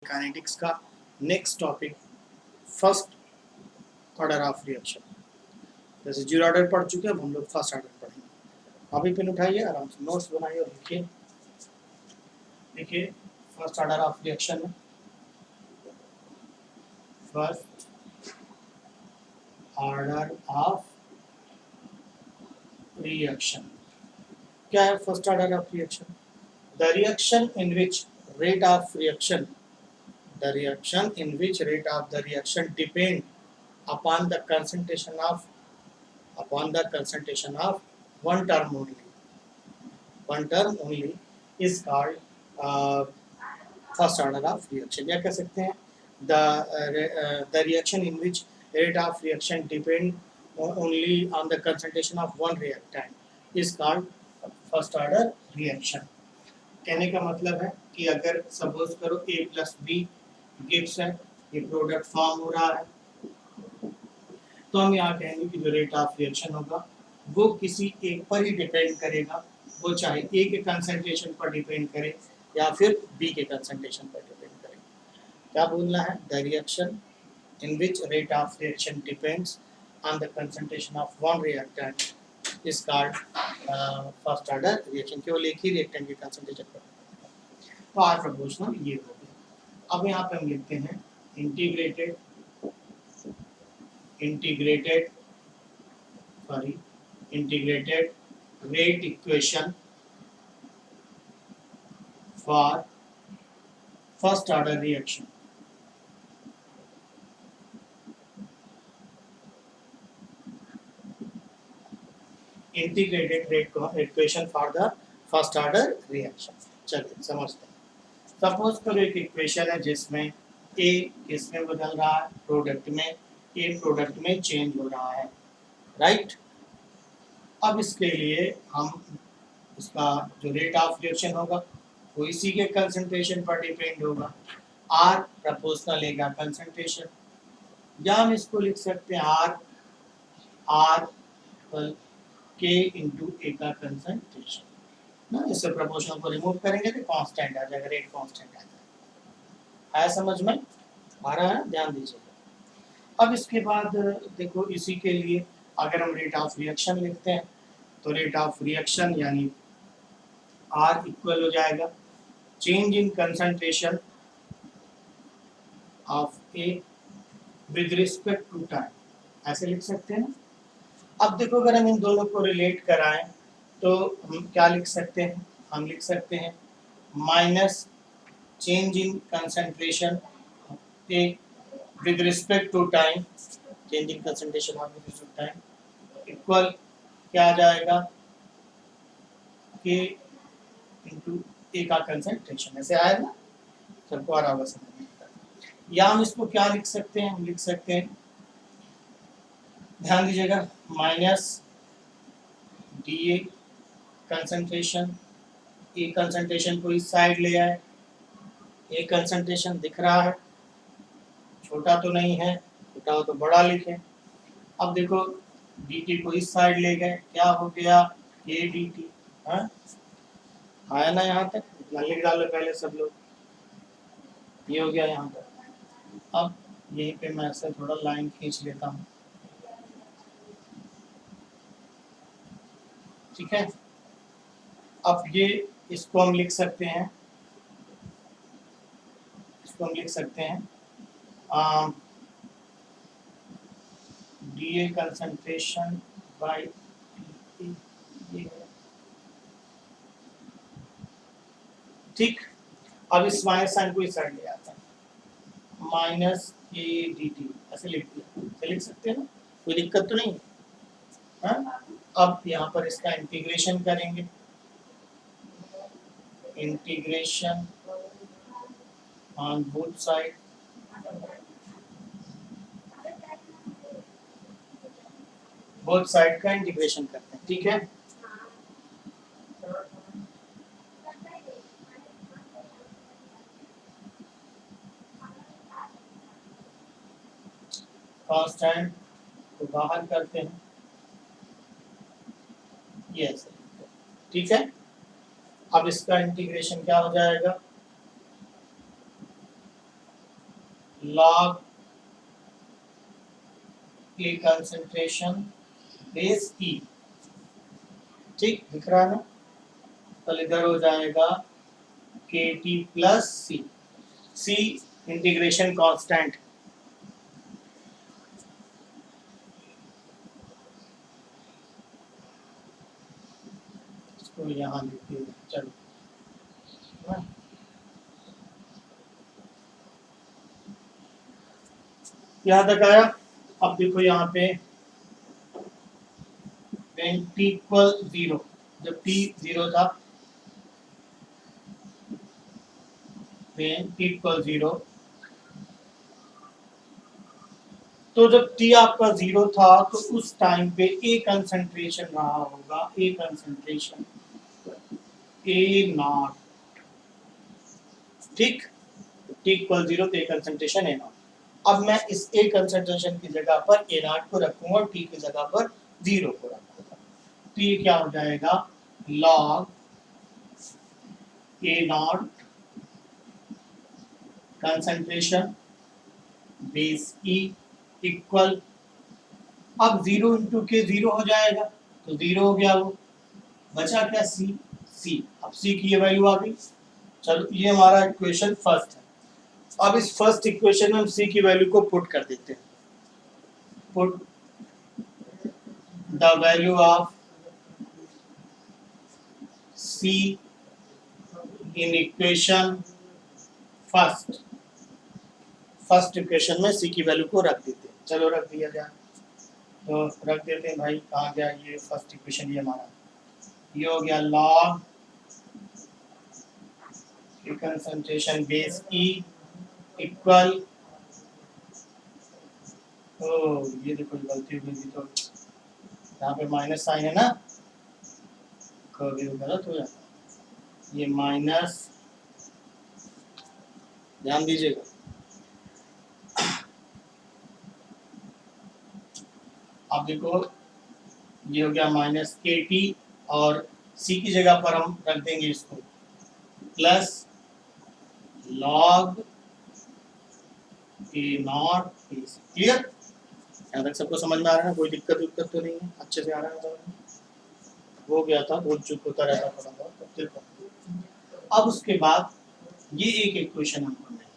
Kinetics का next topic first order of reaction. जैसे zero order पढ़ चुके हैं, अब हम लोग फर्स्ट ऑर्डर पढ़ेंगे। अभी पेन उठाइए, आराम से नोट्स बनाइए और लिखिए। देखिए फर्स्ट ऑर्डर ऑफ रिएक्शन में फर्स्ट ऑर्डर ऑफ रिएक्शन क्या है? First order of reaction the reaction in which rate of reaction the reaction in which rate of the reaction depend upon the concentration of one term only is called first order of reaction। या कह सकते हैं the reaction in which rate of reaction depend only on the concentration of one reactant is called first order reaction। कहने का मतलब है कि अगर सपोज करो a प्लस बी गिव्स है, ये प्रोडक्ट फॉर्म हो रहा है, तो हम यहाँ कहेंगे कि जो रेट ऑफ रिएक्शन होगा वो किसी एक पर ही डिपेंड करेगा, वो चाहे ए के कंसंट्रेशन पर डिपेंड करे या फिर बी के कंसंट्रेशन पर डिपेंड करे। क्या बोलना है? The reaction in which rate of reaction depends on the concentration of one reactant is called first order reaction. केवल एक ही रिएक्टेंट के कंसंट्रेशन पर। तो आज प्रपोर्शनल ये हो गया। अब यहाँ पे हम लिखते हैं integrated rate equation for first order reaction। Integrated rate equation for the first order reaction. चलिए समझते हैं। सपोज करो एक इक्वेशन है जिसमें ए किसमें बदल रहा है? प्रोडक्ट में। ए प्रोडक्ट में चेंज हो रहा है, राइट। अब इसके लिए हम इसका जो रेट ऑफ रिएक्शन होगा वो इसी के कंसंट्रेशन पर डिपेंड होगा। आर प्रोपोर्शनल ए का कंसंट्रेशन, या हम इसको लिख सकते हैं आर के इंटू ए का कंसंट्रेशन ना। इससे प्रोपोर्शनल को रिमूव करेंगे तो कांस्टेंट आ जाएगा, रेट कांस्टेंट आ जाएगा। है समझ में आ रहा है? ध्यान दीजिएगा। अब इसके बाद देखो, इसी के लिए अगर हम रेट ऑफ रिएक्शन लिखते हैं तो रेट ऑफ रिएक्शन यानी आर इक्वल हो जाएगा change in concentration of A with respect to time. ऐसे लिख सकते हैं। अब देखो, अगर हम इन दोनों को रिलेट कराएं तो हम क्या लिख सकते हैं? हम लिख सकते हैं minus change in concentration A with respect to time, change in concentration of with respect to time equal क्या आ जाएगा? के इंटू ए का कंसंट्रेशन। ऐसे आया ना? सबको आ रहा होगा समझ में। या हम इसको क्या लिख सकते हैं? हम लिख सकते हैं, ध्यान दीजिएगा, minus D A concentration, A concentration को इस साइड ले आए। ए कंसंट्रेशन दिख रहा है, छोटा तो नहीं है, छोटा हो तो बड़ा लिखें। अब देखो डी टी को इस साइड ले गए, क्या हो गया? A D T. आया ना यहाँ तक? इतना लिख डालो पहले सब लोग। ये हो गया यहाँ पर। अब यहीं पे मैं ऐसे थोड़ा लाइन खींच लेता हूँ, ठीक है। अब ये इसको हम लिख सकते हैं, डी ए कंसंट्रेशन बाई ये, ठीक। अब इस माइनस साइन को इस साइड ले आता है, माइनस ए डी टी ऐसे लिख सकते हैं ना, कोई दिक्कत तो नहीं है। अब यहाँ पर इसका इंटीग्रेशन करेंगे, integration on both side, both side का इंटीग्रेशन करते हैं, ठीक है। कांस्टेंट को बाहर करते हैं, ये ऐसे, ठीक है। अब इसका इंटीग्रेशन क्या हो जाएगा? log A concentration base E। ठीक दिख रहा है ना? तो इधर हो जाएगा KT plus C। C integration constant, इसको यहाँ लिखते हैं। चलो यहाँ तक आया। अब देखो यहाँ पे when t equal 0, जब t 0 था, when t equal 0, तो जब t आपका 0 था तो उस टाइम पे A कंसंट्रेशन रहा होगा, A कंसंट्रेशन A नॉट। ठीक, t equal 0 पे कंसंट्रेशन A नॉट। अब मैं इस A कंसंट्रेशन की जगह पर A नॉट को रखूंगा और t की जगह पर 0 को रखूंगा, तो ये क्या हो जाएगा log A not concentration base E equal, अब 0 इंटू के 0 हो जाएगा, तो 0 हो गया, वो बचा क्या C। अब C की ये वैल्यू आ गई। चलो ये हमारा इक्वेशन फर्स्ट है। अब इस फर्स्ट इक्वेशन में हम C की वैल्यू को पुट कर देते हैं। Put the value of C in equation first. First equation में C की वैल्यू को रख देते हैं। चलो रख दिया जाए, तो रख देते हैं भाई। कहाँ गया ये फर्स्ट इक्वेशन? ये हमारा ये हो गया log concentration base E equal, ये देखो गलती हो गई, तो यहाँ पे माइनस साइन है ना, कभी गलत हो जाता है, ये माइनस, ध्यान दीजिएगा। अब देखो ये हो गया माइनस KT और C की जगह पर हम रख देंगे इसको plus log A not. Clear? यहाँ तक सबको समझ में आ रहा है ना? कोई दिक्कत तो नहीं है? अच्छे से आ रहा है? हो गया था, बहुत चुप होता रहता थोड़ा बहुत। देखो अब उसके बाद ये एक इक्वेशन हमको मिला,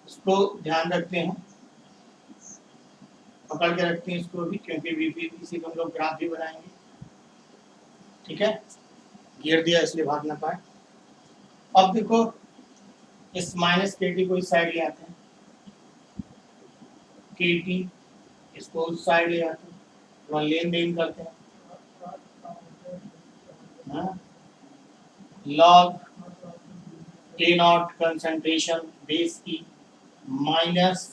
इसको ध्यान रखते हैं, पकड़ के रखते हैं इसको भी, क्योंकि VPC को हम लोग ग्राफ भी बनाएंगे। ठीक है, गियर दिया इसलिए भाग ना पाए। अब देखो इस माइनस KT को इस साइड ले आते हैं, KT इसको उस साइड ले आते हैं, वहाँ लेन देन करते हैं। log A not concentration base E minus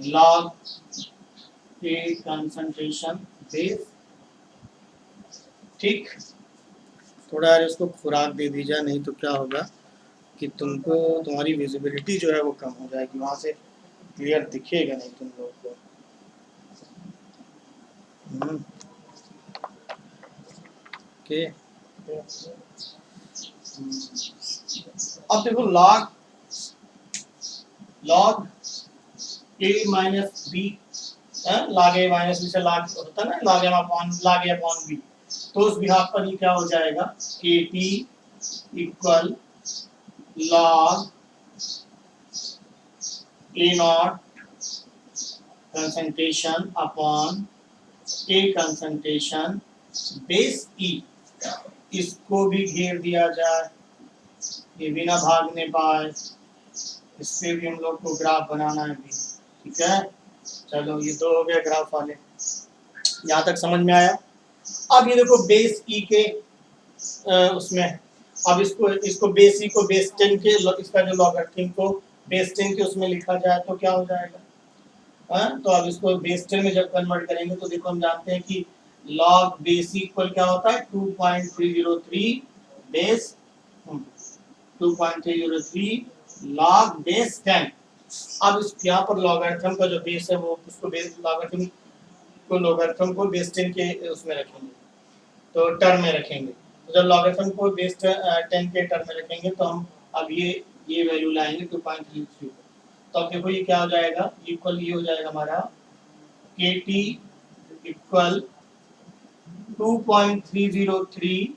log A concentration base. ठीक, थोड़ा यार इसको खुराक दे दीजिए, नहीं तो क्या होगा कि तुमको तुम्हारी विजिबिलिटी जो है वो कम हो जाएगी, वहां से क्लियर दिखेगा नहीं तुम लोग को। ओके, अब देखो log A minus B, log A minus B से log होता है ना, log A अपॉन B, तो उस बिहाफ पर ये क्या हो जाएगा KT equal log A not concentration upon A concentration base E। इसको भी घेर दिया जाए, ये बिना भागने पाए, इससे भी हम लोग को ग्राफ बनाना है भी। ठीक है, चलो ये दो हो गए ग्राफ वाले, यहाँ तक समझ में आया। अब ये देखो बेस E के उसमें, अब इसको बेस E को बेस 10 के, इसका जो लॉगरिथम को बेस 10 के उसमें लिखा जाए तो क्या हो जाएगा? तो अब इसको बेस 10 में जब कन्वर्ट करेंगे तो देखो हम जानते हैं कि log बेस इक्वल क्या होता है 2.303 बेस 2.303 log बेस 10। अब इस यहाँ पर लॉगरिथम का जो बेस है वो उसको बेस लॉगरिथम को बेस 10 के उसमें रखेंगे, तो टर्म में रखेंगे। तो जब लॉगरिथम को बेस 10 के टर्म में रखेंगे तो हम अब ये वैल्यू लाएंगे 2.33, तो अब देखो ये क्या हो जाएगा, इक्वल ये हो जाएगा हमारा K T equal 2.303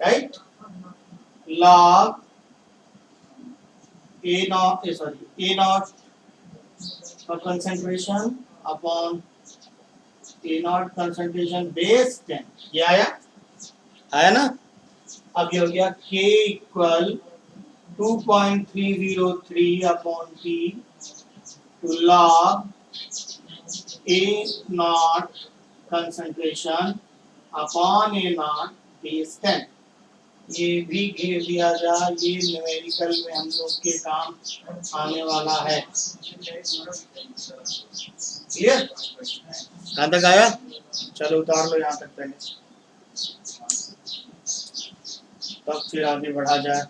right log A not concentration upon A not concentration base 10। ये आया ना। अब ये हो गया k equal 2.303 upon T two log A not concentration upon A not base 10। ये भी घेर दिया जाए, ये न्यूमेरिकल में हम लोग के काम आने वाला है। क्लियर? कहाँ तक आया? चलो उतार लो यहाँ तक पहले, तब फिर आगे बढ़ा जाए।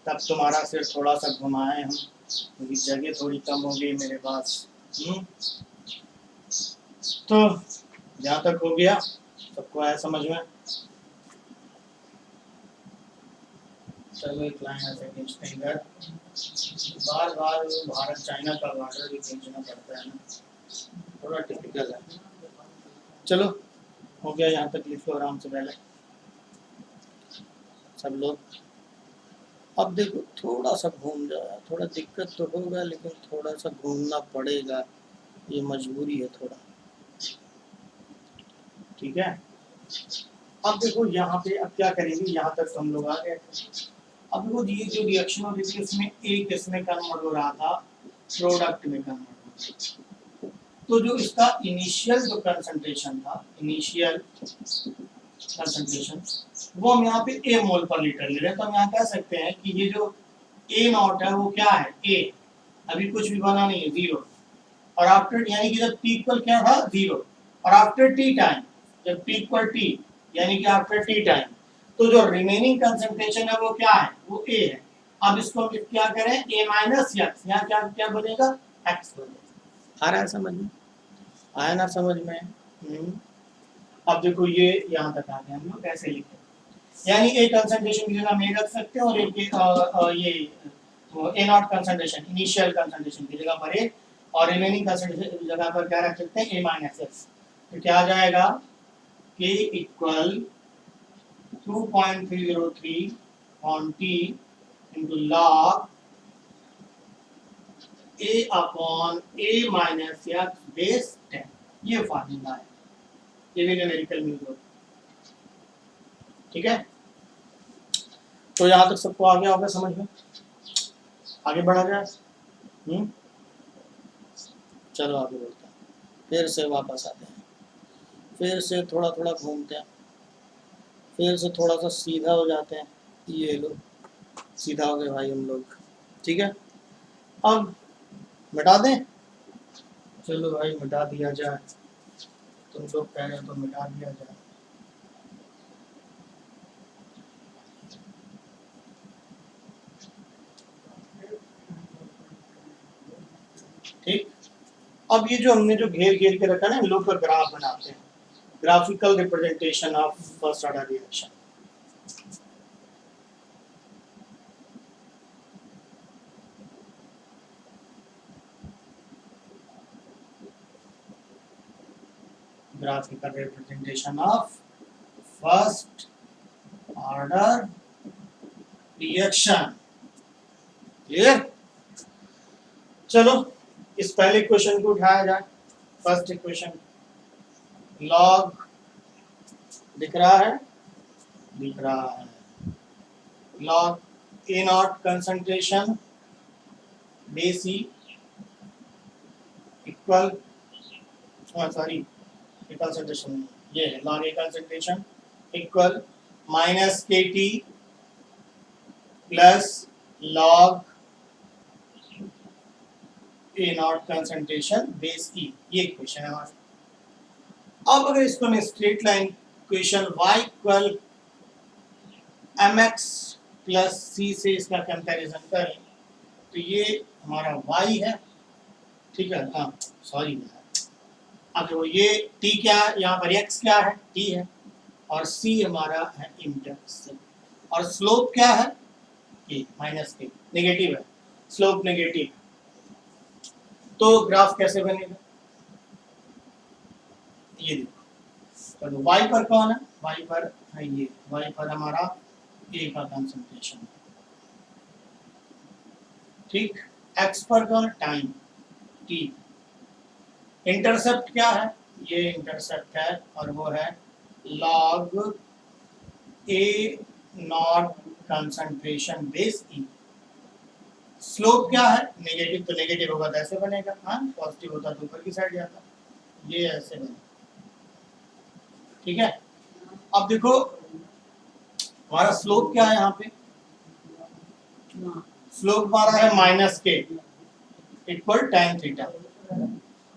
तब तुम्हारा सिर थोड़ा सा घुमाए हम, क्योंकि जगह थोड़ी कम हो गई मेरे पास। तो जहाँ तक हो गया सबको आया समझ में? चलो एक लाइन ऐसे खींचते हैं इधर, बार बार भारत चाइना का बॉर्डर भी खींचना पड़ता है ना, थोड़ा टिपिकल है। चलो हो गया, यहाँ तक लिख लो आराम से पहले सब लोग। अब देखो थोड़ा सा घूम जाए, थोड़ा दिक्कत तो होगा लेकिन थोड़ा सा घूमना पड़ेगा, ये मजबूरी है थोड़ा, ठीक है। अब देखो यहाँ पे अब क्या करेंगे, यहाँ तक हम लोग आ गए। अब वो ये जो रिएक्शन हो रही थी उसमें एक किसमें कन्वर्ट हो रहा था, प्रोडक्ट में कन्वर्ट हो रहा था। तो जो इसका इनिशियल जो कंसंट्रेशन था, इनिशियल कंसंट्रेशन, वो हम यहाँ पे ए मोल पर लीटर ले रहे हैं। तो हम यहाँ कह सकते हैं कि ये जो ए नॉट है वो क्या है, ए, अभी कुछ भी बना नहीं है, 0। और आफ्टर यानी कि जब टी इक्वल क्या था 0, और आफ्टर टी टाइम, जब टी इक्वल टी यानी कि आफ्टर टी टाइम, तो जो रिमेनिंग कंसंट्रेशन है वो क्या है, वो ए है। अब इसको हम क्या करें, ए माइनस एक्स, यहाँ क्या क्या बनेगा, एक्स बनेगा। आ रहा है समझ में? आया ना समझ में? अब देखो ये यहाँ तक आ गया, हम लोग कैसे लिखते हैं, यानी ए कंसंट्रेशन की जगह में रख सकते हैं और एक ये ए नॉट कंसंट्रेशन, इनिशियल कंसंट्रेशन की जगह पर ए, और रिमेनिंग कंसंट्रेशन की जगह पर क्या रख सकते हैं, ए माइनस एक्स। तो क्या आ जाएगा, के equal 2.303 on t into log a upon a minus x base 10। ये फार्मूला है, ये भी न्यूमेरिकल में होता है, ठीक है। तो यहाँ तक सबको आ गया होगा समझ में? आगे बढ़ा जाए। चलो आगे बढ़ते हैं, फिर से वापस आते हैं, फिर से थोड़ा थोड़ा घूमते हैं, फिर से थोड़ा सा सीधा हो जाते हैं। ये लो सीधा हो गए भाई हम लोग, ठीक है। अब मिटा दें, चलो भाई मिटा दिया जाए, तुम लोग कह रहे हो तो मिटा दिया जाए। ठीक, अब ये जो हमने जो घेर घेर के रखा ना, इन लोग का ग्राफ बनाते हैं, graphical representation of first order reaction. graphical representation of first order reaction। Clear? चलो इस पहले इक्वेशन को उठाया जाए। फर्स्ट इक्वेशन, लॉग दिख रहा है, दिख रहा है, log A naught concentration base e equal, sorry concentration ये है, log A concentration equal minus K T plus log A naught concentration base e, ये इक्वेशन है हमारा। अब अगर इसको मैं straight line equation y equal mx plus c से इसका कंपैरिजन करें तो ये हमारा y है, ठीक है। हाँ सॉरी, अब वो ये t क्या है, यहाँ पर x क्या है, t है, और c हमारा है इंटरसेप्ट, और स्लोप क्या है, k माइनस k, नेगेटिव है। स्लोप नेगेटिव, तो ग्राफ कैसे बनेगा? ये देखो, तो y पर कौन है? y पर है ये, y पर हमारा A का कंसंट्रेशन, ठीक। x पर कौन? Time t। इंटरसेप्ट क्या है? ये इंटरसेप्ट है और वो है log A not concentration base E। Slope क्या है? नेगेटिव, तो नेगेटिव होगा तो ऐसे बनेगा, हाँ, पॉजिटिव होता तो ऊपर की साइड जाता, ये ऐसे बनेगा, ठीक है। अब देखो हमारा स्लोप क्या है यहाँ पे? स्लोप हमारा है माइनस के इक्वल tan थीटा।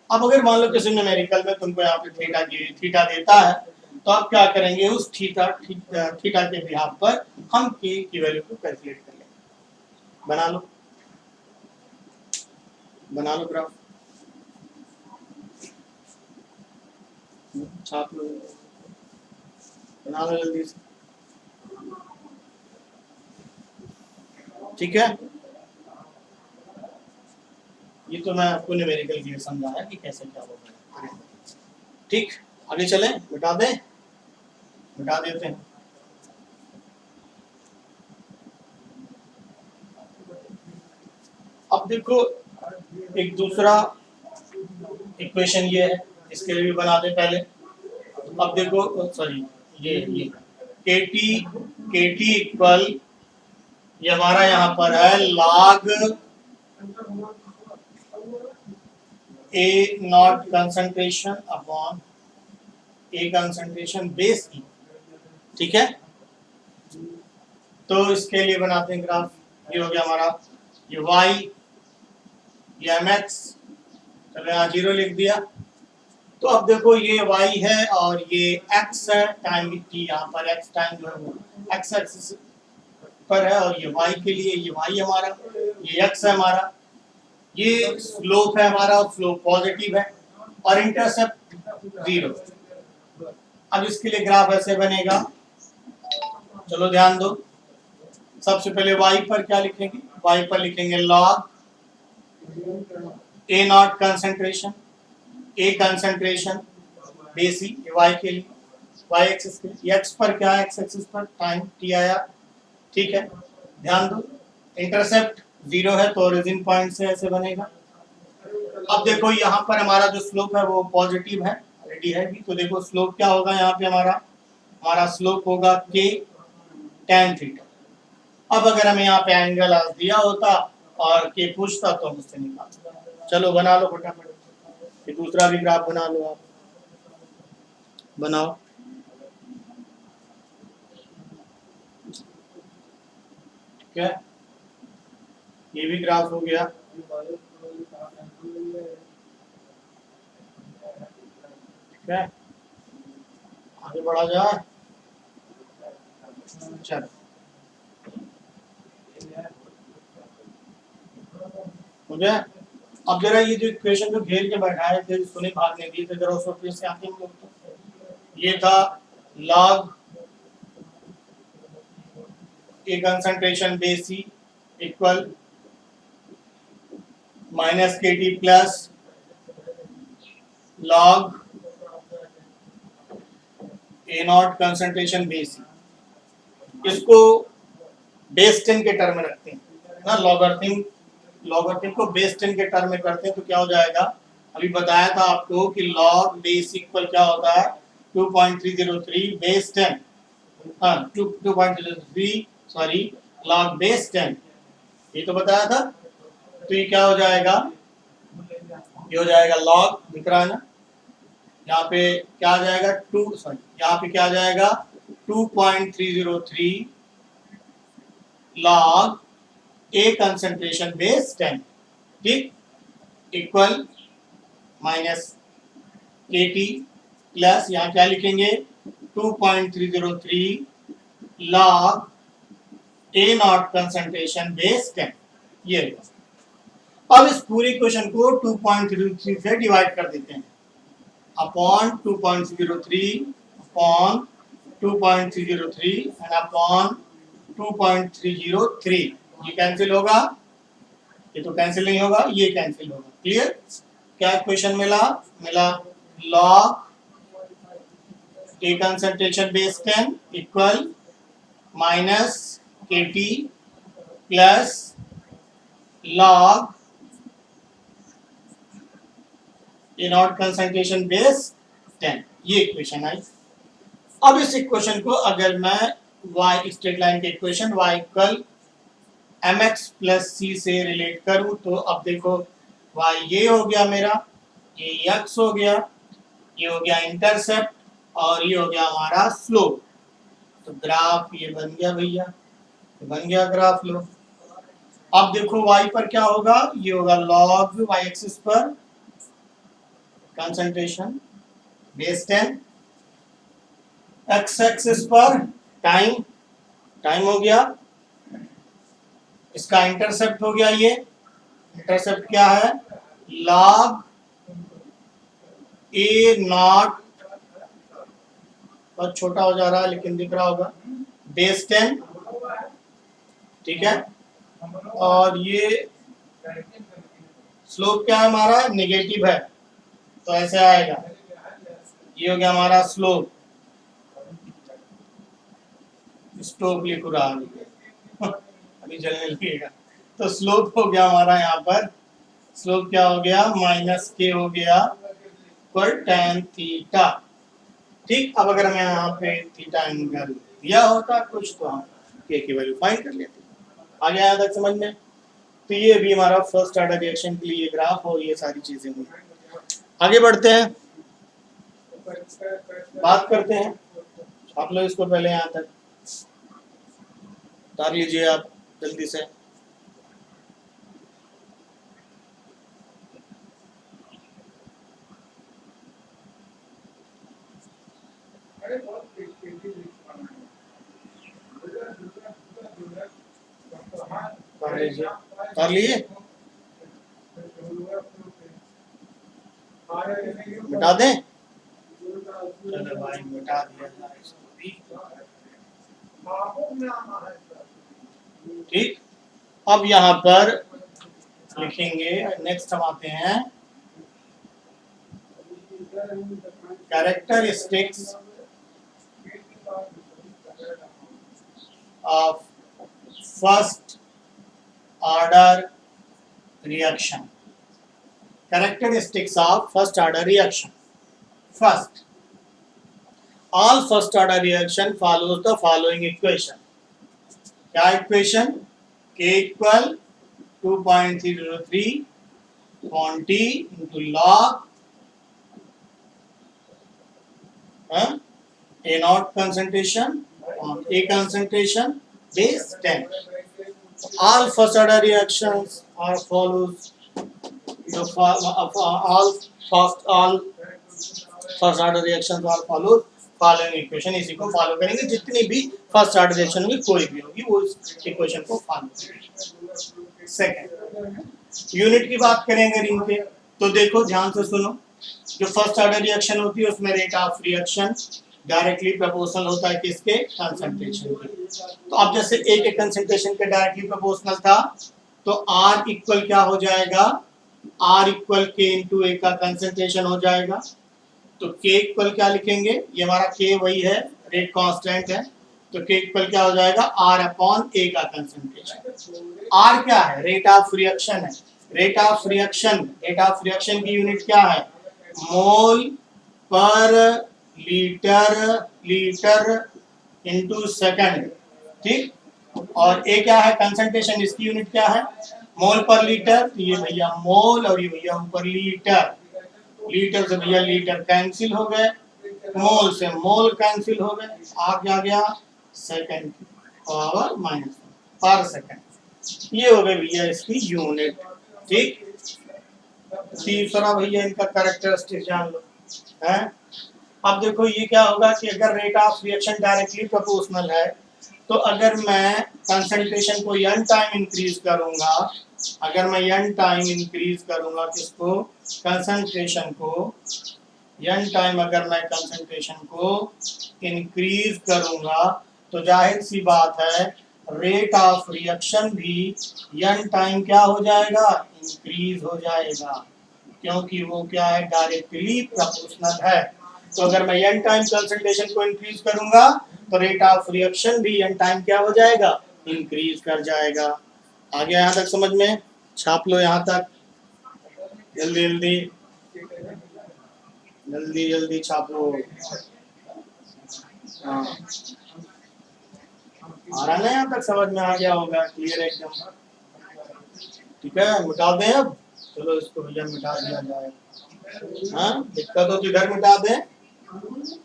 अब अगर मान लो किसी न्यूमेरिकल में तुमको यहाँ पे थीटा देता है, तो आप क्या करेंगे? उस थीटा के बिहाफ पर हम के की वैल्यू को कैलकुलेट कर लेंगे। बना लो ग्राफ, छाप लो, बना लो जल्दी से, ठीक है। ये तो मैं आपको न्यूमेरिकल के लिए समझाया कि कैसे क्या होगा, ठीक। आगे चलें, बता देते हैं। अब देखो एक दूसरा इक्वेशन ये है, इसके लिए भी बना दे पहले। अब देखो सॉरी, ये केटी इक्वल, ये हमारा यहाँ पर है log A naught concentration upon A concentration base e, ठीक है। तो इसके लिए बनाते हैं ग्राफ। ये हो गया हमारा ये y, ये mx, चलो यहाँ 0 लिख दिया। तो अब देखो ये y है और ये x है, टाइम t, यहाँ पर x टाइम जो है वो x एक्सिस पर है, और ये y के लिए ये y हमारा, ये x है हमारा, ये स्लोप है हमारा, स्लोप पॉजिटिव है और इंटरसेप्ट 0। अब इसके लिए ग्राफ ऐसे बनेगा, चलो ध्यान दो। सबसे पहले y पर क्या लिखेंगे? y पर लिखेंगे log a not concentration, a concentration base E, y के लिए, y एक्सिस के लिए। x पर क्या है? x एक्सिस पर टाइम t आया, ठीक है। ध्यान दो, इंटरसेप्ट 0 है तो ओरिजिन पॉइंट से ऐसे बनेगा। अब देखो यहाँ पर हमारा जो स्लोप है वो पॉजिटिव है, रेडी है भी, तो देखो स्लोप क्या होगा यहाँ पे हमारा स्लोप होगा k tan थीटा। अब अगर हमें यहाँ पे एंगल आज दिया होता और के पूछता तो हम उससे निकालते। चलो बना लो फटाफट, ये दूसरा भी ग्राफ बना लो, आप बनाओ। ठीक है, ये भी ग्राफ हो गया। ठीक है, आगे बढ़ा जाए, चलो मुझे अब जरा ये जो इक्वेशन जो घेर के बैठाए थे, इसको नहीं भागने दिए थे, जरा उस वक्त से आते हम लोग। तो ये था log A concentration base e equal minus K T plus log A naught concentration base e. इसको बेस 10 के टर्म में रखते हैं ना, लॉगरिथम को बेस 10 के टर्म में करते हैं तो क्या हो जाएगा? अभी बताया था आपको कि log बेस इक्वल क्या होता है? 2.303 बेस 10, हाँ 2.303 सॉरी log बेस 10, ये तो बताया था। तो ये क्या हो जाएगा? ये हो जाएगा log, दिख रहा है ना यहाँ पे, क्या आ जाएगा? यहाँ पे क्या आ जाएगा? 2.303 log ए कंसंट्रेशन बेस 10, ठीक, equal minus K T plus, यहाँ क्या लिखेंगे? 2.303 log A naught concentration base 10, ये। अब इस पूरी क्वेश्चन को 2.303 से डिवाइड कर देते हैं, अपॉन 2.303 अपॉन 2.303 एंड अपॉन 2.303, ये कैंसिल होगा, ये तो कैंसिल नहीं होगा, ये कैंसिल होगा। क्लियर? क्या इक्वेशन मिला? log A concentration base 10 equal minus KT plus log A naught concentration base 10, ये इक्वेशन आई। अब इस इक्वेशन को अगर मैं y स्ट्रेट लाइन के equation y equal mx plus c से रिलेट करूं तो अब देखो y ये हो गया मेरा, ये x हो गया, ये हो गया इंटरसेप्ट और ये हो गया हमारा स्लोप। तो ग्राफ ये बन गया भैया, बन गया ग्राफ लो। अब देखो y पर क्या होगा, ये होगा log y एक्सिस पर कंसंट्रेशन बेस 10, x एक्सिस पर टाइम, टाइम हो गया, इसका इंटरसेप्ट हो गया, ये इंटरसेप्ट क्या है, log A नॉट, बहुत छोटा हो जा रहा है लेकिन दिख रहा होगा, बेस 10, ठीक है। और ये स्लोप क्या है हमारा, नेगेटिव है, तो ऐसे आएगा, ये हो गया हमारा स्लोप, स्टोव लिख रहा है अभी जलने लगेगा। तो स्लोप हो गया हमारा यहाँ पर, स्लोप क्या हो गया, माइनस के हो गया पर tan थीटा। ठीक, अब अगर मैं यहाँ पे थीटा एंगल दिया होता कुछ तो हम के की वैल्यू फाइंड कर लेते। आ गया यहाँ तक समझ में? तो ये भी हमारा फर्स्ट ऑर्डर रिएक्शन के लिए ग्राफ और ये सारी चीजें हुई। आगे बढ़ते हैं, बात करते हैं। आप लोग इसको पहले यहाँ तक उतार लीजिए आप जल्दी से। उतार लिए, मिटा दें? चलो भाई मिटा दिया ठीक। अब यहाँ पर लिखेंगे, नेक्स्ट हम आते हैं characteristics of first order reaction. Characteristics of first order reaction. First, all first order reaction follows the following equation. क्या equation? K equal 2.303 upon T into log A naught concentration on A concentration base 10. All first order reactions are follows all first order reactions are follows following equation। इसी को follow करेंगे, जितनी भी first order reaction होगी कोई भी होगी वो इस इक्वेशन को फॉलो करेंगे। सेकंड, यूनिट की बात करेंगे रिंग पे, तो देखो ध्यान से सुनो, जो फर्स्ट ऑर्डर रिएक्शन होती है उसमें rate of reaction directly proportional होता है किसके, कंसंट्रेशन के। तो अब जैसे ए के कंसंट्रेशन के डायरेक्टली प्रोपोर्शनल था तो R इक्वल क्या हो जाएगा, R इक्वल के इंटू ए का कंसंट्रेशन हो जाएगा। तो K इक्वल क्या लिखेंगे, ये हमारा K वही है, रेट कांस्टेंट है, तो K इक्वल क्या हो जाएगा, R अपॉन ए का कंसंट्रेशन। R क्या है, रेट ऑफ रिएक्शन है। रेट ऑफ रिएक्शन की यूनिट क्या है, मोल पर लीटर इंटू सेकंड। ठीक, और ए क्या है, कंसंट्रेशन, इसकी यूनिट क्या है, मोल पर लीटर। तो ये भैया मोल और ये भैया ऊपर लीटर, लीटर से भैया लीटर कैंसिल हो गए, मोल से मोल कैंसिल हो गए, आ गया सेकंड की पावर माइनस पर सेकंड। ये हो गए भैया इसकी यूनिट। ठीक, तीसरा भैया इनका कैरेक्टरिस्टिक जान लो है। अब देखो ये क्या होगा कि अगर rate of reaction directly proportional है तो अगर मैं कंसंट्रेशन को n टाइम इंक्रीज करूंगा, अगर मैं n टाइम इंक्रीज करूंगा किसको, कंसंट्रेशन को, n टाइम अगर मैं कंसंट्रेशन को इंक्रीज करूंगा तो जाहिर सी बात है रेट ऑफ रिएक्शन भी n टाइम क्या हो जाएगा, इंक्रीज हो जाएगा, क्योंकि वो क्या है, डायरेक्टली प्रोपोर्शनल है। तो अगर मैं n टाइम कंसंट्रेशन को इंक्रीज करूंगा तो रेट ऑफ रिएक्शन भी n टाइम क्या हो जाएगा, इंक्रीज कर जाएगा। आगे यहाँ तक समझ में, छाप लो यहाँ तक, जल्दी जल्दी जल्दी जल्दी छाप लो। हाँ, आ रहा ना, यहाँ तक समझ में आ गया होगा, क्लियर है एकदम। ठीक है, मिटा दें अब, चलो इसको भैया मिटा दिया जाए। हाँ, दिक्कत हो तो इधर मिटा दें,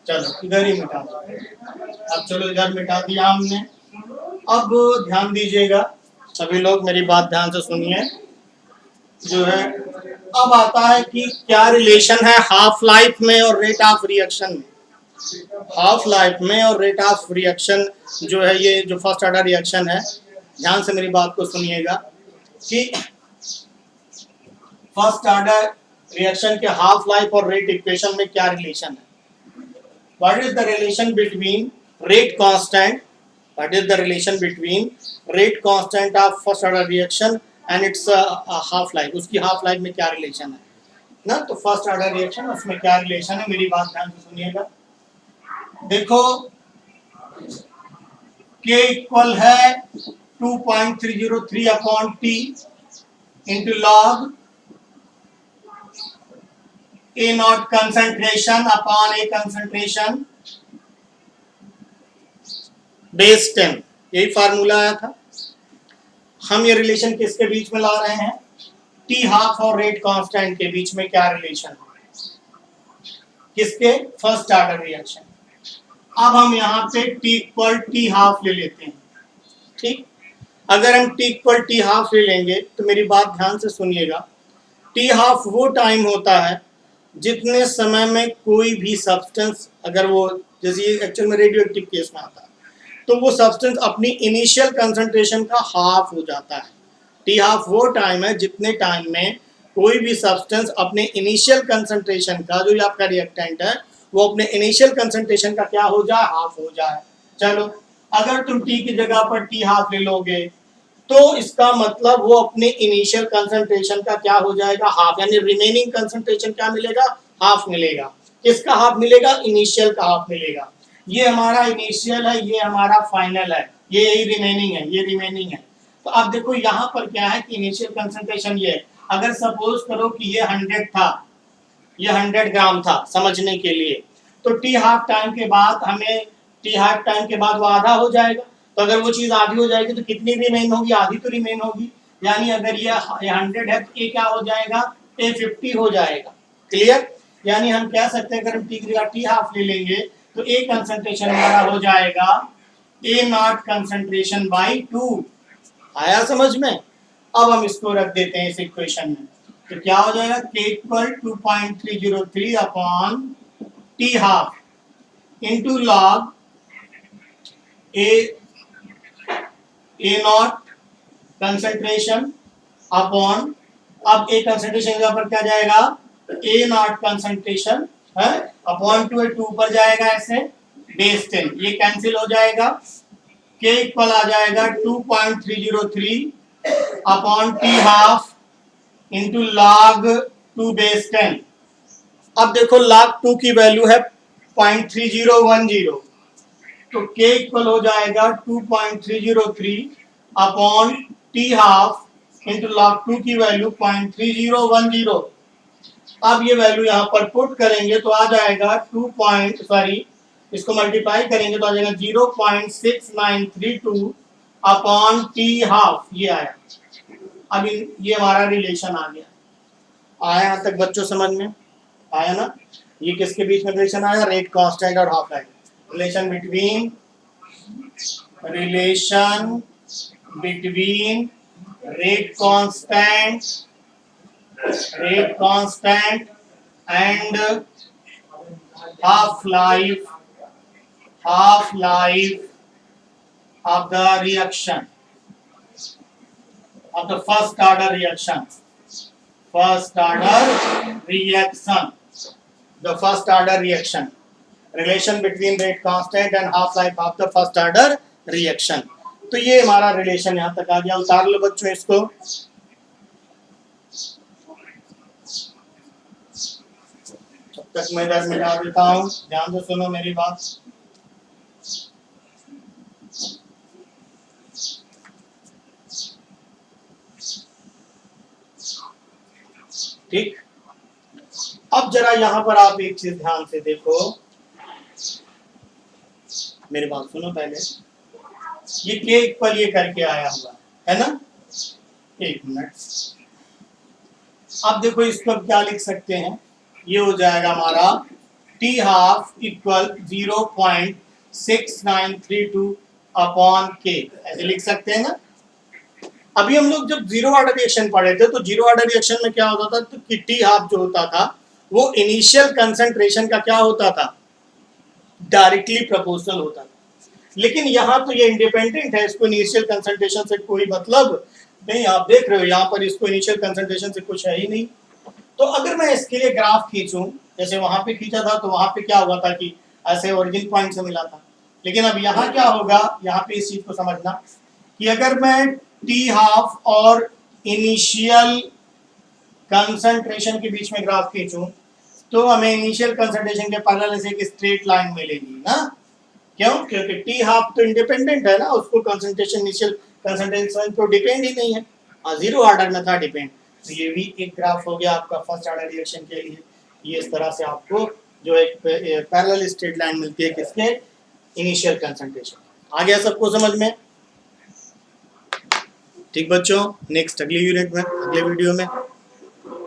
चलो इधर ही मिटा दो। अब चलो इधर मिटा दिया हमने। अब ध्यान दीजिएगा सभी लोग, मेरी बात ध्यान से सुनिए। जो है अब आता है कि क्या रिलेशन है हाफ लाइफ में और रेट ऑफ रिएक्शन में। हाफ लाइफ में और रेट ऑफ रिएक्शन जो है, ये जो फर्स्ट ऑर्डर रिएक्शन है, ध्यान से मेरी बात को सुनिएगा कि फर्स्ट ऑर्डर रिएक्शन के हाफ लाइफ और रेट इक्वेशन में क्या रिलेशन है। What is the relation between rate constant, what is the relation between rate constant of first order reaction and it's half life, उसकी हाफ लाइफ में क्या relation है ना। तो फर्स्ट ऑर्डर रिएक्शन, उसमें क्या रिलेशन है, मेरी बात ध्यान से सुनिएगा। देखो K इक्वल है 2.303 upon T into log A not concentration upon A concentration base 10, यही फार्मूला आया था। हम ये रिलेशन किसके बीच में ला रहे हैं, T हाफ और रेट कांस्टेंट के बीच में क्या रिलेशन है, किसके, फर्स्ट ऑर्डर रिएक्शन। अब हम यहाँ पे T इक्वल T हाफ ले लेते हैं। ठीक, अगर हम T इक्वल T हाफ ले लेंगे तो मेरी बात ध्यान से सुनिएगा, T हाफ वो टाइम होता है जितने समय में कोई भी सब्सटेंस, अगर वो जैसे ये एक्चुअल में रेडियो एक्टिव केस में आता है, तो वो सब्सटेंस अपनी इनिशियल कंसंट्रेशन का हाफ हो जाता है। टी हाफ वो टाइम है जितने टाइम में कोई भी सब्सटेंस अपने इनिशियल कंसंट्रेशन का, जो आपका रिएक्टेंट है, वो अपने इनिशियल कंसंट्रेशन का क्या हो जाए, हाफ हो जाए। चलो, अगर तुम टी की जगह पर टी हाफ ले लोगे तो इसका मतलब वो अपने इनिशियल कंसंट्रेशन का क्या हो जाएगा, हाफ, यानी रिमेनिंग कंसंट्रेशन क्या मिलेगा, हाफ मिलेगा। किसका हाफ मिलेगा, इनिशियल का हाफ मिलेगा। ये हमारा इनिशियल है, ये हमारा फाइनल है, ये रिमेनिंग है, ये रिमेनिंग है। तो अब देखो यहाँ पर क्या है कि इनिशियल कंसंट्रेशन ये है। अगर सपोज करो कि ये 100 था, ये 100 ग्राम था समझने के लिए, तो टी हाफ टाइम के बाद हमें, टी हाफ टाइम के बाद वो आधा हो जाएगा। तो अगर वो चीज आधी हो जाएगी तो कितनी रिमेन होगी, आधी तो रिमेन होगी। यानी अगर ये 100 है तो ये क्या हो जाएगा, ए 50 हो जाएगा। क्लियर, यानी हम कह सकते हैं अगर हम टी की जगह टी हाफ ले लेंगे तो ए कंसंट्रेशन हमारा हो जाएगा ए नॉट कंसंट्रेशन बाई 2। आया समझ में। अब हम इसको रख देते हैं इस इक्वेशन में, तो क्या हो जाएगा, K equal 2.303 upon T half into log A naught concentration upon, अब ए कंसंट्रेशन जगह पर क्या जाएगा, ए नॉट कंसंट्रेशन है अपॉन 2 पर जाएगा ऐसे, बेस 10, ये कैंसिल हो जाएगा। K इक्वल आ जाएगा 2.303 upon T half into log 2 base 10। अब देखो log 2 की वैल्यू है 0.3010, तो K इक्वल हो जाएगा 2.303 upon T half into log 2 की वैल्यू 0.3010। अब ये वैल्यू यहाँ पर पुट करेंगे तो आ जाएगा इसको मल्टीप्लाई करेंगे तो आ जाएगा 0.6932 अपॉन टी हाफ, ये आया। अब ये हमारा रिलेशन आ गया। आया यहाँ तक बच्चों, समझ में आया ना। ये किसके बीच में रिलेशन आया, रेट कांस्टेंट और half life. Relation between rate constant and half life of the reaction, of the first order reaction, the first order reaction, relation between rate constant and half life of the first order reaction। तो ये हमारा relation यहाँ तक आ गया। उतार लो बच्चों इसको। जब तक मैं इधर मिटा देता हूँ, ध्यान से सुनो मेरी बात। ठीक, अब जरा यहाँ पर आप एक चीज ध्यान से देखो, मेरी बात सुनो पहले। ये k इक्वल ये करके आया हुआ है ना, एक मिनट। अब देखो इसको अब क्या लिख सकते हैं, ये हो जाएगा हमारा t half equal 0.6932 upon k, ऐसे लिख सकते हैं ना। अभी हम लोग जब जीरो ऑर्डर रिएक्शन पढ़े थे, तो जीरो ऑर्डर रिएक्शन में क्या होता था, तो कि t हाफ जो होता था वो इनिशियल कंसंट्रेशन का क्या होता था, डायरेक्टली प्रोपोर्शनल होता था। लेकिन यहाँ तो ये इंडिपेंडेंट है, इसको इनिशियल कंसंट्रेशन से कोई मतलब नहीं। आप देख रहे हो यहाँ पर इसको इनिशियल कंसंट्रेशन से कुछ है ही नहीं। तो अगर मैं इसके लिए ग्राफ खींचूं, जैसे वहां पे खींचा था, तो वहां पे क्या हुआ था कि ऐसे ओरिजिन पॉइंट से मिला था। लेकिन अब यहाँ क्या होगा, यहाँ पे इस चीज को समझना कि अगर मैं टी हाफ और इनिशियल कंसंट्रेशन के बीच में ग्राफ खींचूं, तो हमें इनिशियल कंसंट्रेशन के पैरेलल से एक स्ट्रेट लाइन मिलेगी ना। क्यों? क्योंकि टी हाफ तो इंडिपेंडेंट है ना, उसको कंसंट्रेशन इनिशियल कंसंट्रेशन पर डिपेंड ही नहीं है, जीरो ऑर्डर में था डिपेंड। तो ये भी एक ग्राफ हो गया आपका फर्स्ट ऑर्डर रिएक्शन के लिए। ये इस तरह से आपको जो एक पैरेलल स्ट्रेट लाइन मिलती है किसके, इनिशियल कंसंट्रेशन। आ गया सबको समझ में? ठीक बच्चों, नेक्स्ट अगली यूनिट में, अगले वीडियो में